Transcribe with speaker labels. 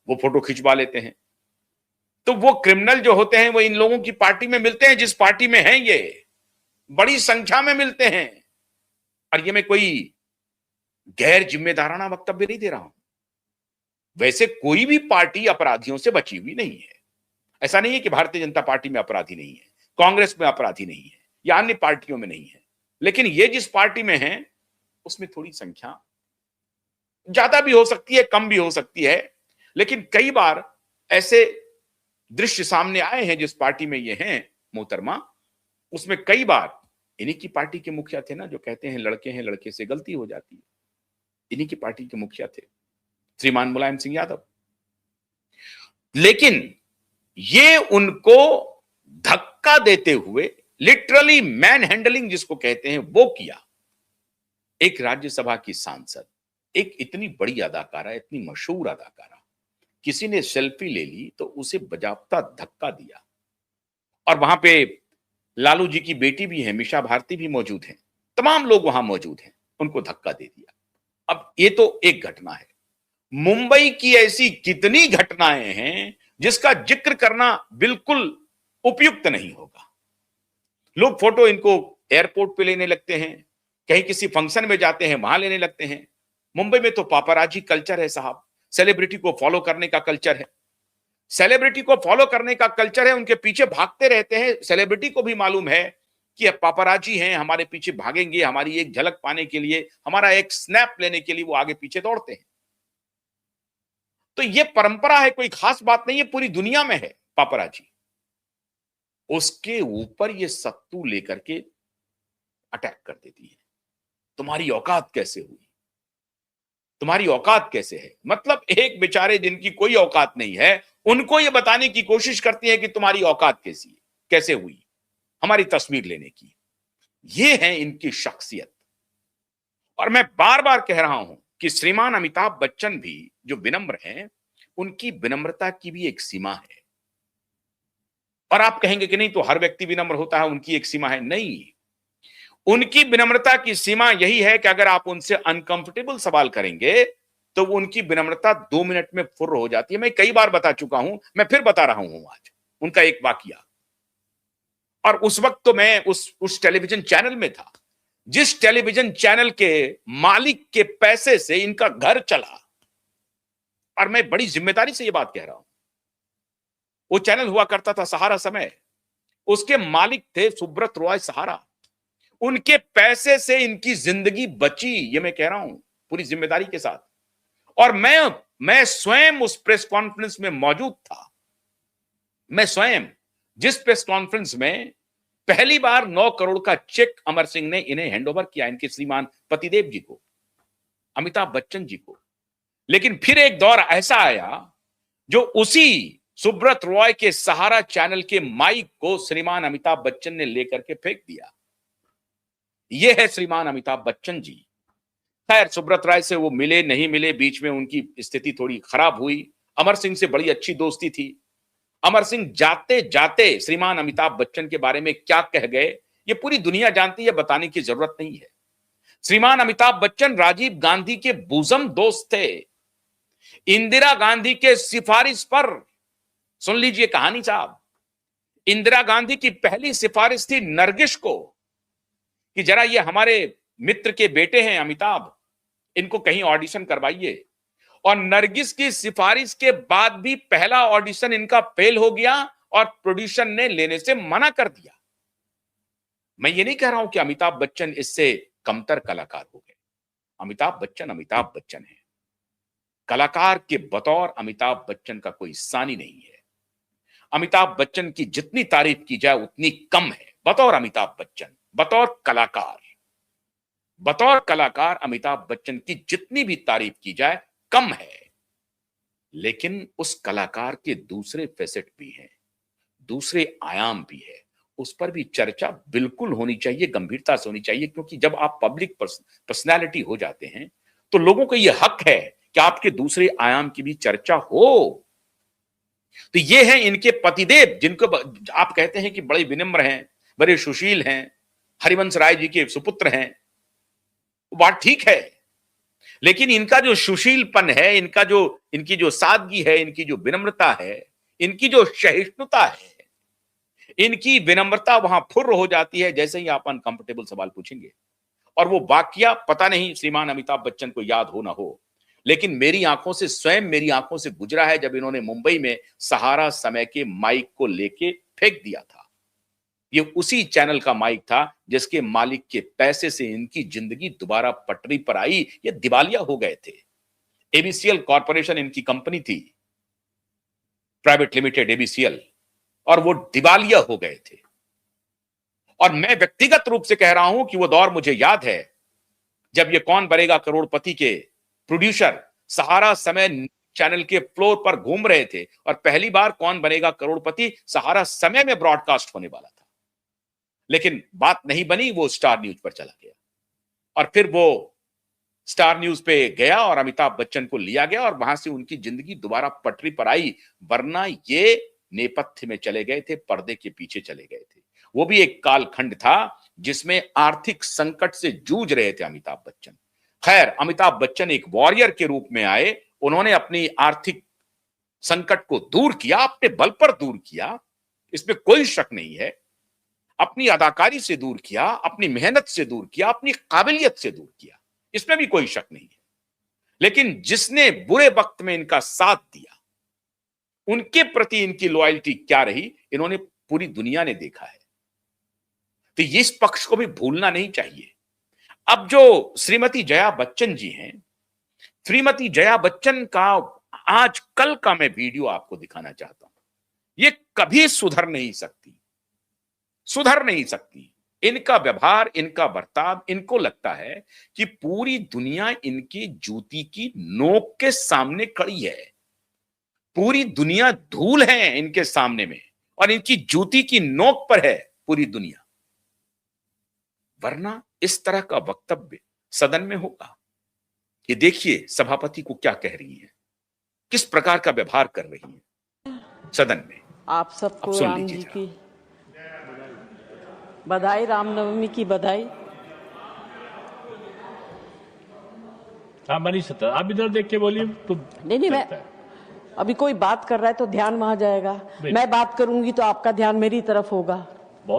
Speaker 1: वो फोटो खिंचवा लेते हैं। तो वो क्रिमिनल जो होते हैं वो इन लोगों की पार्टी में मिलते हैं, जिस पार्टी में हैं ये बड़ी संख्या में मिलते हैं। और ये मैं कोई गैर जिम्मेदाराना वक्तव्य नहीं दे रहा हूं। वैसे कोई भी पार्टी अपराधियों से बची हुई नहीं है। ऐसा नहीं है कि भारतीय जनता पार्टी में अपराधी नहीं है, कांग्रेस में अपराधी नहीं है, या अन्य पार्टियों में नहीं है। लेकिन ये जिस पार्टी में है उसमें थोड़ी संख्या ज्यादा भी हो सकती है, कम भी हो सकती है। लेकिन कई बार ऐसे दृश्य सामने आए हैं जिस पार्टी में ये हैं मोहतरमा, उसमें कई बार इन्हीं की पार्टी के मुखिया थे ना, जो कहते हैं लड़के हैं लड़के से गलती हो जाती है। इन्हीं की पार्टी के मुखिया थे श्रीमान मुलायम सिंह यादव। लेकिन ये उनको धक्का देते हुए लिटरली मैन हैंडलिंग जिसको कहते हैं वो किया। एक राज्यसभा की सांसद, एक इतनी बड़ी अदाकारा, इतनी मशहूर अदाकारा, किसी ने सेल्फी ले ली तो उसे बजाबता धक्का दिया। और वहां पे लालू जी की बेटी भी है, मीशा भारती भी मौजूद हैं, तमाम लोग वहां मौजूद हैं, उनको धक्का दे दिया। अब ये तो एक घटना है। मुंबई की ऐसी कितनी घटनाएं हैं जिसका जिक्र करना बिल्कुल उपयुक्त नहीं होगा। लोग फोटो इनको एयरपोर्ट पे लेने लगते हैं, कहीं किसी फंक्शन में जाते हैं वहां लेने लगते हैं। मुंबई में तो पापाराजी कल्चर है साहब, सेलिब्रिटी को फॉलो करने का कल्चर है। सेलिब्रिटी को फॉलो करने का कल्चर है, उनके पीछे भागते रहते हैं। सेलिब्रिटी को भी मालूम है कि पापाराजी हैं, हमारे पीछे भागेंगे, हमारी एक झलक पाने के लिए, हमारा एक स्नैप लेने के लिए वो आगे पीछे दौड़ते हैं। तो ये परंपरा है, कोई खास बात नहीं है, पूरी दुनिया में है पापाराजी। उसके ऊपर ये सत्तू लेकर के अटैक कर देती है। तुम्हारी औकात कैसे हुई, तुम्हारी औकात कैसे है? मतलब एक बेचारे जिनकी कोई औकात नहीं है, उनको ये बताने की कोशिश करती है कि तुम्हारी औकात कैसी है, कैसे हुई हमारी तस्वीर लेने की। ये है इनकी शख्सियत। और मैं बार बार कह रहा हूं कि श्रीमान अमिताभ बच्चन भी जो विनम्र हैं, उनकी विनम्रता की भी एक सीमा है। और आप कहेंगे कि नहीं तो हर व्यक्ति विनम्र होता है, उनकी एक सीमा है। नहीं, उनकी विनम्रता की सीमा यही है कि अगर आप उनसे अनकंफर्टेबल सवाल करेंगे तो उनकी विनम्रता 2 मिनट में फुर्र हो जाती है। मैं कई बार बता चुका हूं, मैं फिर बता रहा हूं आज उनका एक वाकया। और उस वक्त तो मैं उस टेलीविजन चैनल में था जिस टेलीविजन चैनल के मालिक के पैसे से इनका घर चला। और मैं बड़ी जिम्मेदारी से यह बात कह रहा हूं। वो चैनल हुआ करता था सहारा समय, उसके मालिक थे सुब्रत रॉय सहारा। उनके पैसे से इनकी जिंदगी बची, ये मैं कह रहा हूं पूरी जिम्मेदारी के साथ। और मैं स्वयं उस प्रेस कॉन्फ्रेंस में मौजूद था। मैं स्वयं जिस प्रेस कॉन्फ्रेंस में पहली बार 9 करोड़ का चेक अमर सिंह ने इन्हें हैंडओवर किया, इनके श्रीमान पतिदेव जी को, अमिताभ बच्चन जी को। लेकिन फिर एक दौर ऐसा आया जो उसी सुब्रत रॉय के सहारा चैनल के माइक को श्रीमान अमिताभ बच्चन ने लेकर के फेंक दिया। यह है श्रीमान अमिताभ बच्चन जी। खैर, सुब्रत राय से वो मिले नहीं मिले, बीच में उनकी स्थिति थोड़ी खराब हुई। अमर सिंह से बड़ी अच्छी दोस्ती थी। अमर सिंह जाते जाते श्रीमान अमिताभ बच्चन के बारे में क्या कह गए ये पूरी दुनिया जानती है, बताने की जरूरत नहीं है। श्रीमान अमिताभ बच्चन राजीव गांधी के बोसम दोस्त थे। इंदिरा गांधी के सिफारिश पर, सुन लीजिए कहानी साहब, इंदिरा गांधी की पहली सिफारिश थी नरगिस को कि जरा ये हमारे मित्र के बेटे हैं अमिताभ, इनको कहीं ऑडिशन करवाइए। और नरगिस की सिफारिश के बाद भी पहला ऑडिशन इनका फेल हो गया और प्रोड्यूसर ने लेने से मना कर दिया। मैं ये नहीं कह रहा हूं कि अमिताभ बच्चन इससे कमतर कलाकार हो गए। अमिताभ बच्चन है। कलाकार के बतौर अमिताभ बच्चन का कोई सानी नहीं है। अमिताभ बच्चन की जितनी तारीफ की जाए उतनी कम है बतौर अमिताभ बच्चन। बतौर कलाकार अमिताभ बच्चन की जितनी भी तारीफ की जाए कम है। लेकिन उस कलाकार के दूसरे फेसेट भी हैं, दूसरे आयाम भी है, उस पर भी चर्चा बिल्कुल होनी चाहिए, गंभीरता से होनी चाहिए। क्योंकि जब आप पब्लिक पर्सनैलिटी हो जाते हैं तो लोगों को यह हक है कि आपके दूसरे आयाम की भी चर्चा हो। तो ये हैं इनके पतिदेव, जिनको आप कहते हैं कि बड़े विनम्र हैं, बड़े सुशील हैं, हरिवंश राय जी के सुपुत्र हैं। बात ठीक है, लेकिन इनका जो सुशीलपन है, इनकी जो सादगी है, इनकी जो विनम्रता है, इनकी जो सहिष्णुता है, इनकी विनम्रता वहां फुर्र हो जाती है जैसे ही आप अनकंफर्टेबल सवाल पूछेंगे। और वो वाकया पता नहीं श्रीमान अमिताभ बच्चन को याद हो ना हो, लेकिन मेरी आंखों से, स्वयं मेरी आंखों से गुजरा है जब इन्होंने मुंबई में सहारा समय के माइक को लेके फेंक दिया था। ये उसी चैनल का माइक था जिसके मालिक के पैसे से इनकी जिंदगी दोबारा पटरी पर आई। ये दिवालिया हो गए थे। एबीसीएल कॉर्पोरेशन इनकी कंपनी थी, प्राइवेट लिमिटेड एबीसीएल, और वो दिवालिया हो गए थे। और मैं व्यक्तिगत रूप से कह रहा हूं कि वो दौर मुझे याद है जब ये कौन बनेगा करोड़पति के प्रोड्यूसर सहारा समय चैनल के फ्लोर पर घूम रहे थे और पहली बार कौन बनेगा करोड़पति सहारा समय में ब्रॉडकास्ट होने वाला था। लेकिन बात नहीं बनी, वो स्टार न्यूज पर चला गया और फिर वो स्टार न्यूज पे गया और अमिताभ बच्चन को लिया गया और वहां से उनकी जिंदगी दोबारा पटरी पर आई। वरना ये नेपथ्य में चले गए थे, पर्दे के पीछे चले गए थे। वो भी एक कालखंड था जिसमें आर्थिक संकट से जूझ रहे थे अमिताभ बच्चन। खैर, अमिताभ बच्चन एक वॉरियर के रूप में आए, उन्होंने अपनी आर्थिक संकट को दूर किया, अपने बल पर दूर किया, इसमें कोई शक नहीं है। अपनी अदाकारी से दूर किया, अपनी मेहनत से दूर किया, अपनी काबिलियत से दूर किया, इसमें भी कोई शक नहीं है। लेकिन जिसने बुरे वक्त में इनका साथ दिया, उनके प्रति इनकी लॉयल्टी क्या रही, इन्होंने पूरी दुनिया ने देखा है। तो इस पक्ष को भी भूलना नहीं चाहिए। अब जो श्रीमती जया बच्चन जी हैं, श्रीमती जया बच्चन का आज कल का मैं वीडियो आपको दिखाना चाहता हूं। ये कभी सुधर नहीं सकती, सुधर नहीं सकती। इनका व्यवहार, इनका बर्ताव, इनको लगता है कि पूरी दुनिया इनकी जूती की नोक के सामने खड़ी है। पूरी दुनिया धूल है इनके सामने में और इनकी जूती की नोक पर है पूरी दुनिया। वरना इस तरह का वक्तव्य सदन में होगा। ये देखिए सभापति को क्या कह रही है, किस प्रकार का व्यवहार कर रही है सदन में।
Speaker 2: आप सबको राम जी की बधाई, रामनवमी की बधाई।
Speaker 3: हाँ बनी सत्ता, आप इधर देख के बोलिए तो।
Speaker 2: नहीं, मैं अभी कोई बात कर रहा है तो ध्यान वहां जाएगा, मैं बात करूंगी तो आपका ध्यान मेरी तरफ होगा।